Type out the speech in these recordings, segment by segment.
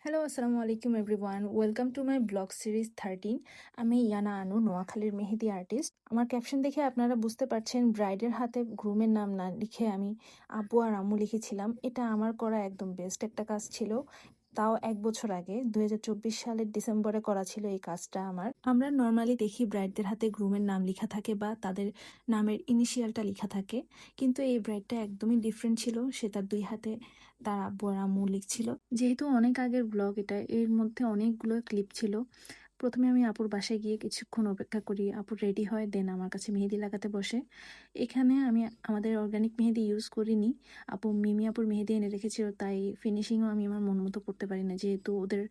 Hello, আসসালামু আলাইকুম everyone. Welcome to my blog series 13। আমি ইয়ানা আনু, নোয়াখালীর মেহেদি আর্টিস্ট। আমার ক্যাপশন দেখে আপনারা বুঝতে পারছেন ব্রাইডের হাতে গ্রুমের নাম না লিখে আমি আব্বু আর আম্মু লিখেছিলাম। এটা আমার করা একদম বেস্ট একটা কাজ ছিল। তাও 1 বছর আগে 2024 সালের ডিসেম্বরে করা ছিল এই কাজটা আমার। আমরা নর্মালি দেখি ব্রাইডদের হাতে গ্রুমের নাম লেখা থাকে বা তাদের নামের ইনিশিয়ালটা লেখা থাকে, কিন্তু এই ব্রাইডটা একদমই ডিফারেন্ট ছিল। সে তার 2 হাতে তার আব্বু আর আম্মু লিখছিল। যেহেতু অনেক আগের ব্লগ এটা, এর মধ্যে অনেকগুলো ক্লিপ ছিল। প্রথমে আমি আপুর বাসায় গিয়ে কিছুক্ষণ অপেক্ষা করি, আপু রেডি হয়, দেন আমার কাছে মেহেদি লাগাতে বসে। এখানে আমি আমাদের অর্গানিক মেহেদি ইউজ করিনি, আপু মিমি আপুর মেহেদি এনে রেখেছিল, তাই ফিনিশিংও আমি আমার মন মতো করতে পারি না, যেহেতু ওদের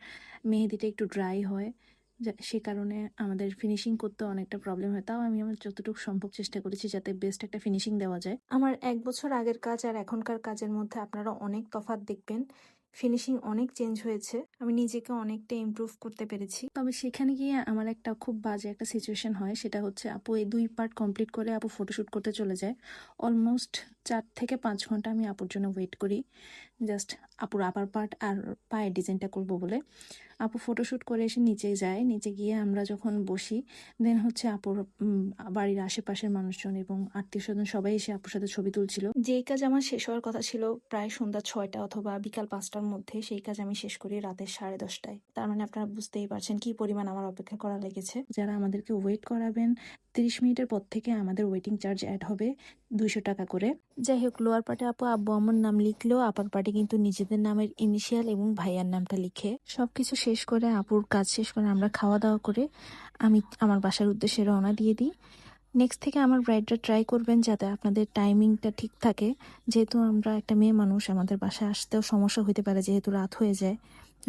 মেহেদিটা একটু ড্রাই হয়। সে কারণে আমাদের ফিনিশিং করতে অনেকটা প্রবলেম হয়। তাও আমি আমার যতটুকু সম্ভব চেষ্টা করেছি যাতে বেস্ট একটা ফিনিশিং দেওয়া যায়। আমার 1 বছর আগের কাজ আর এখনকার কাজের মধ্যে আপনারা অনেক তফাৎ দেখবেন। ফিনিশিং অনেক চেঞ্জ হয়েছে, আমি নিজেকে অনেকটা ইমপ্রুভ করতে পেরেছি। তবে সেখানে গিয়ে আমার একটা খুব বাজে একটা সিচুয়েশন হয়, সেটা হচ্ছে আপু এই 2 পার্ট কমপ্লিট করে আপু ফটোশ্যুট করতে চলে যায়। অলমোস্ট 4 থেকে 5 ঘন্টা আমি আপুর জন্য ওয়েট করি, জাস্ট আপুর আপার পার্ট আর পায়ের ডিজাইনটা করবো বলে। আপু ফটোশ্যুট করে এসে নিচে যায়, নিচে গিয়ে আমরা যখন বসি, দেন হচ্ছে আপুর বাড়ির আশেপাশের মানুষজন এবং আত্মীয় স্বজন সবাই এসে আপুর সাথে ছবি তুলছিল। যেই কাজ আমার শেষ হওয়ার কথা ছিল প্রায় সন্ধ্যা 6টা অথবা বিকাল 5টার মধ্যে, সেই কাজ আমি শেষ করি রাতের 10:30টায়। তার মানে আপনারা বুঝতেই পারছেন কি পরিমাণ আমার অপেক্ষা করা লেগেছে। যারা আমাদেরকে ওয়েট করাবেন, 30 মিনিটের পর থেকে আমাদের ওয়েটিং চার্জ অ্যাড হবে 200 টাকা করে। যাই হোক, লোয়ার পার্টে আপু আব্বু আম্মুর নাম লিখলেও আপার পার্টে কিন্তু নিজেদের নামের ইনিশিয়াল এবং ভাইয়ার নামটা লিখে। সবকিছু শেষ করে আপুর কাজ শেষ করে আমরা খাওয়া দাওয়া করে আমি আমার বাসার উদ্দেশ্যে রওনা দিয়ে দিই। নেক্সট থেকে আমার ব্রাইডরা ট্রাই করবেন যাতে আপনাদের টাইমিংটা ঠিক থাকে, যেহেতু আমরা একটা মেয়ে মানুষ, আমাদের বাসায় আসতেও সমস্যা হতে পারে, যেহেতু রাত হয়ে যায়,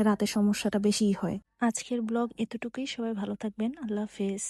রাতে সমস্যাটা বেশিই হয়। আজকের ব্লগ এতটুকুই, সবাই ভালো থাকবেন, আল্লাহ হাফেজ।